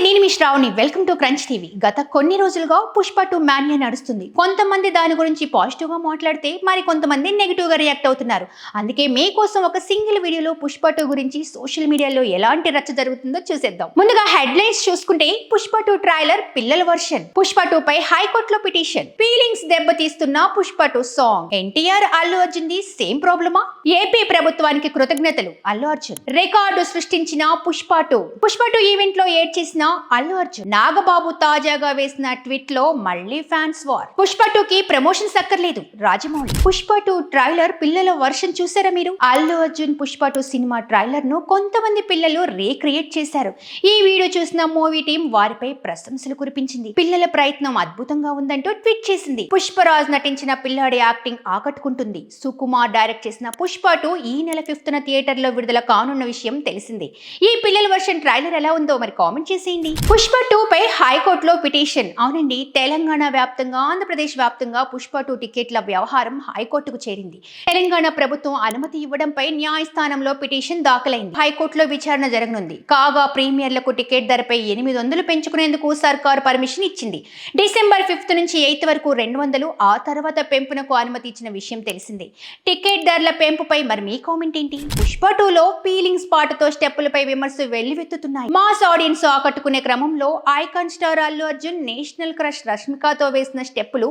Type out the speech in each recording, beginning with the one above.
నేను మీ Shravani. Welcome to crunch TV. గత కొన్ని రోజులుగా పుష్ప 2 మాన్యా నడుస్తుంది. కొంతమంది దాని గురించి పాజిటివ్ గా మాట్లాడితే మరి కొంతమంది నెగిటివ్ గా రియాక్ట్ అవుతున్నారు. అందుకే మీకోసం ఒక సింగిల్ వీడియోలో పుష్ప 2 గురించి సోషల్ మీడియాలో ఎలాంటి రచ్చ జరుగుతుందో చూసేద్దాం. ముందుగా హెడ్లైన్స్ చూసుకుంటే పుష్ప 2 ట్రైలర్ పిల్లల వర్షన్, పుష్ప 2 పై హైకోర్టులో పిటిషన్, ఫీలింగ్స్ దెబ్బతీస్తున్న Pushpa 2 song, NTR Allu Arjun the same ప్రాబ్లమా, ఏపీ ప్రభుత్వానికి కృతజ్ఞతలు అల్లు అర్జున్, రికార్డు సృష్టించిన పుష్ప 2, పుష్ప 2 ఈవెంట్ లో ఏడ్ చేసిన అల్లు అర్జున్, నాగబాబు తాజాగా వేసిన ట్వీట్ లో మళ్ళీ ఫ్యాన్స్ వార్, పుష్ప 2 కి ప్రమోషన్స్ అక్కర్లేదు రాజమౌళి. పుష్ప 2 ట్రైలర్ పిల్లల వర్షన్ చూసారా మీరు? అల్లు అర్జున్ పుష్ప 2 సినిమా ట్రైలర్ ను కొంతమంది పిల్లలు రీక్రియేట్ చేశారు. ఈ వీడియో చూసిన మూవీ టీం వారిపై ప్రశంసలు కురిపించింది. పిల్లల ప్రయత్నం అద్భుతంగా ఉందంటూ ట్వీట్ చేసింది. పుష్పరాజ్ నటించిన పిల్లాడి యాక్టింగ్ ఆకట్టుకుంటుంది. సుకుమార్ డైరెక్ట్ చేసిన పుష్ప 2 ఈ నెల 5న థియేటర్ లో విడుదల కానున్న విషయం తెలిసిందే. ఈ పిల్లల వర్షన్ ట్రైలర్ ఎలా ఉందో మరి కామెంట్ చేసేయండి. పుష్ప 2 పై హైకోర్టులో పిటిషన్. అవునండి, తెలంగాణ వ్యాప్తంగా, ఆంధ్రప్రదేశ్ వ్యాప్తంగా పుష్ప 2 టికెట్ల వ్యవహారం హైకోర్టుకు చేరింది. తెలంగాణ ప్రభుత్వం అనుమతి ఇవ్వడంపై న్యాయస్థానంలో పిటిషన్ దాఖలైంది. హైకోర్టులో విచారణ జరగనుంది. కాగా ప్రీమియర్లకు టికెట్ ధరపై 800 పెంచుకునేందుకు సర్కారు పర్మిషన్ ఇచ్చింది. డిసెంబర్ 5 నుంచి 8 వరకు 200, ఆ తర్వాత పెంపునకు అనుమతి ఇచ్చిన విషయం తెలిసిందే. టికెట్ ధరల పెంపుపై మరి మీ కామెంట్ ఏంటి? పుష్ప 2లో ఫీలింగ్స్ పాటతో స్టెప్పులపై విమర్శలు వెల్లువెత్తుతున్నాయి. మాస్ ఆడియన్స్ ఆకట్టుకునే క్రమంలో icon star Allu Arjun national crush రష్మికతో వేసిన స్టెప్పులు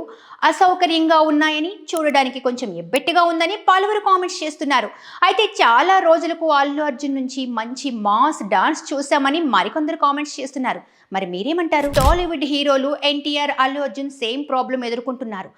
అసౌకర్యంగా ఉన్నాయని, చూడడానికి కొంచెం ఎబ్బెట్టుగా ఉందని పలువురు కామెంట్స్ చేస్తున్నారు. అయితే చాలా రోజులకు అల్లు అర్జున్ నుంచి మంచి మాస్ డాన్స్ చూసామని మరికొందరు కామెంట్స్ చేస్తున్నారు. మరి మీరేమంటారు? టాలీవుడ్ హీరోలు ఎన్టీఆర్, అల్లు అర్జున్ సేమ్ ప్రాబ్లం ఎదుర్కొంటున్నారు.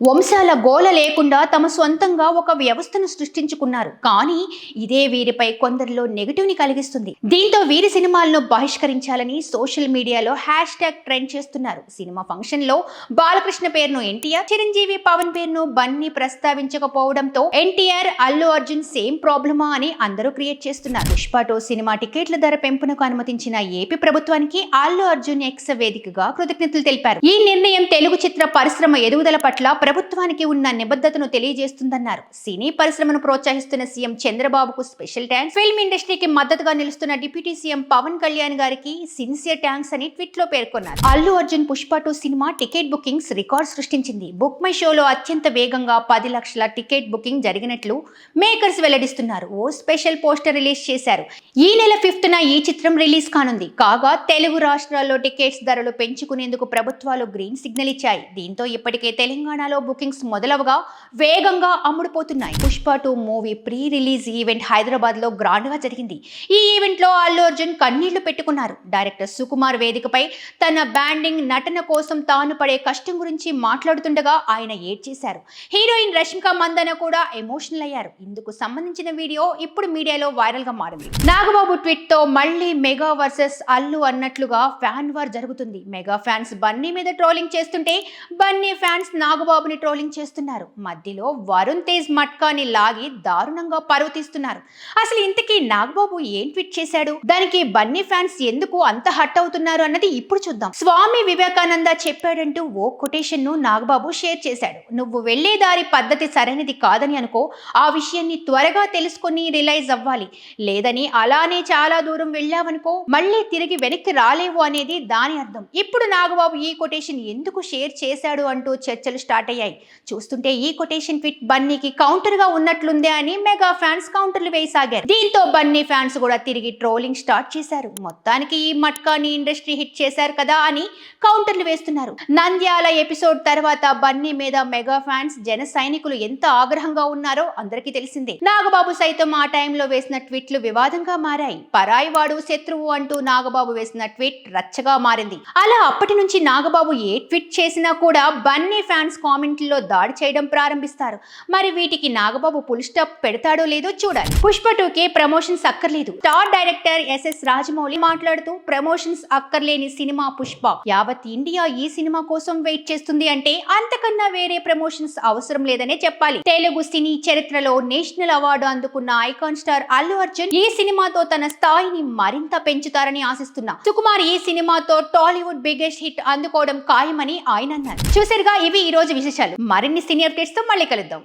వంశాల గోల లేకుండా తమ సొంతంగా ఒక వ్యవస్థను సృష్టించుకున్నారు. కానీ ఇదే వీరిపై కొందరిలో నెగటివ్ ని కలిగిస్తుంది. దీంతో వీరి సినిమాలను బహిష్కరించాలని సోషల్ మీడియాలో హ్యాష్ ట్యాగ్ ట్రెండ్ చేస్తున్నారు. సినిమా ఫంక్షన్ లో బాలకృష్ణ పేరును ఎన్టీఆర్, చిరంజీవి, పవన్ పేరును బన్నీ ప్రస్తావించకపోవడంతో ఎన్టీఆర్, అల్లు అర్జున్ సేమ్ ప్రాబ్లమా అని అందరూ క్రియేట్ చేస్తున్నారు. పుష్ప 2 సినిమా టికెట్ల ధర పెంపునకు అనుమతించిన ఏపీ ప్రభుత్వానికి అల్లు అర్జున్ ఎక్స్ వేదికగా కృతజ్ఞతలు తెలిపారు. ఈ నిర్ణయం తెలుగు చిత్ర పరిశ్రమ ఎదుగుదల పట్ల ప్రభుత్వానికి ఉన్న నిబద్ధతను తెలియజేస్తుందన్నారు. సినీ పరిశ్రమను ప్రోత్సహిస్తున్న సీఎం చంద్రబాబుకు స్పెషల్ థ్యాంక్స్, ఫిల్మ్ ఇండస్ట్రీకి మద్దతుగా నిలుస్తున్న డిప్యూటీ సీఎం పవన్ కళ్యాణ్ గారికి సిన్సియర్ థ్యాంక్స్ అని ట్వీట్ లో పేర్కొన్నారు. Allu Arjun Pushpa 2 cinema ticket bookings record సృష్టించింది. బుక్ మై షోలో అత్యంత వేగంగా 10 లక్షల టికెట్ బుకింగ్ జరిగినట్లు మేకర్స్ వెల్లడిస్తున్నారు. ఓ స్పెషల్ పోస్టర్ రిలీజ్ చేశారు. ఈ నెల 5న ఈ చిత్రం రిలీజ్ కానుంది. కాగా తెలుగు రాష్ట్రాల్లో టికెట్స్ ధరలు పెంచుకునేందుకు ప్రభుత్వాలు గ్రీన్ సిగ్నల్ ఇచ్చాయి. దీంతో ఇప్పటికే తెలంగాణలో బుకింగ్స్ మొదలవగా వేగంగా అమ్ముడుపోతున్నాయి. Pushpa 2 movie pre release event Hyderabad లో గ్రాండ్ గా జరిగింది. ఈ ఈవెంట్ లో అల్లు అర్జున్ కన్నీళ్లు పెట్టుకున్నారు. డైరెక్టర్ సుకుమార్ వేదికపై తన బ్యాండింగ్ నటన కోసం తాను పడే కష్టం గురించి మాట్లాడుతుండగా ఆయన ఏడ్చేశారు. హీరోయిన్ రష్మిక మందన కూడా ఎమోషనల్ అయ్యారు. ఇందుకు సంబంధించిన వీడియో ఇప్పుడు మీడియాలో వైరల్ గా మారింది. నాగబాబు ట్వీట్ తో మళ్ళీ మెగా వర్సెస్ అల్లు అన్నట్లుగా ఫ్యాన్ వార్ జరుగుతుంది. మెగా ఫ్యాన్స్ బన్నీ మీద ట్రోలింగ్ చేస్తుంటే బన్నీ ఫ్యాన్స్ నాగబాబుని ట్రోలింగ్ చేస్తున్నారు. మధ్యలో వరుణ్ తేజ్ మట్కాని లాగి దారుణంగా పరువు తీస్తున్నారు. అసలు ఇంతకీ నాగబాబు ఏం ట్వీట్ చేశాడు? దానికి బన్నీ ఫ్యాన్స్ ఎందుకు అంత హట్ అవుతున్నారు అన్నది ఇప్పుడు చూద్దాం. స్వామి వివేకానంద చెప్పాడంటూ ఓ కొటేషన్ ను నాగబాబు షేర్ చేశాడు. నువ్వు వెళ్లే దారి పద్ధతి సరైనది కాదని అనుకో, ఆ విషయాన్ని త్వరగా తెలుసుకొని రిలైజ్ అవ్వాలి. లేదని అలానే చాలా దూరం వెళ్ళావనుకో, మళ్ళీ తిరిగి వెనక్కి రాలేవు అనేది దాని అర్థం. ఇప్పుడు నాగబాబు ఈ కొటేషన్ ఎందుకు షేర్ చేశాడు అంటూ చర్చలు స్టార్ట్ అయ్యాయి. చూస్తుంటే ఈ కొటేషన్ ట్వీట్ బన్నీకి కౌంటర్ గా ఉన్నట్లుందే అని మెగా ఫ్యాన్స్ కౌంటర్లు వేయసాగారు. దీంతో బన్నీ ఫ్యాన్స్ కూడా తిరిగి ట్రోలింగ్ స్టార్ట్ చేశారు. మొత్తానికి ఈ మట్కాని ఇండస్ట్రీ హిట్ చేశారు కదా అని కౌంటర్లు వేస్తున్నారు. నంద్యాల ఎపిసోడ్ తర్వాత బన్నీ మీద మెగా ఫ్యాన్స్, జన సైనికులు ఎంత ఆగ్రహంగా ఉన్నారో అందరికీ తెలిసిందే. నాగబాబు సైతం ఆ టైంలో వేసిన ట్వీట్లు వివాదంగా మారాయి. పరాయివాడు శత్రువు అంటూ నాగబాబు వేసిన ట్వీట్ రచ్చగా మారింది. అలా అప్పటి నుంచి నాగబాబు ఏ ట్వీట్ చేసినా కూడా బన్నీ ఫ్యాన్స్ కామెంట్లలో దాడి చేయడం ప్రారంభిస్తారు. మరి వీటికి నాగబాబు ఫుల్ స్టాప్ పెడతాడో లేదో చూడాలి. పుష్ప 2కి ప్రమోషన్స్ అక్కర్లేదు. స్టార్ డైరెక్టర్ ఎస్ఎస్ రాజమౌళి మాట్లాడుతూ ప్రమోషన్స్ అక్కర్లేని సినిమా పుష్ప. యావత్ ఇండియా ఈ సినిమా కోసం వెయిట్ చేస్తుంది అంటే అంతకన్నా వేరే ప్రమోషన్స్ అవసరం లేదనే చెప్పాలి. తెలుగు సినీ చరిత్రలో నేషనల్ అవార్డు అందుకున్న ఐకాన్ స్టార్ అల్లు అర్జున్ ఈ సినిమాతో తన స్థాయిని మరింత పెంచుతారని ఆశిస్తున్నా. సుకుమార్ ఈ సినిమాతో టాలీవుడ్ బిగ్గెస్ట్ హిట్ అందుకోవడం ఖాయమని ఆయన అన్నారు. చూసారుగా, ఇవి ఈ రోజు విశేషాలు. మరిన్ని సినీ అప్డేట్స్ తో మళ్ళీ కలుద్దాం.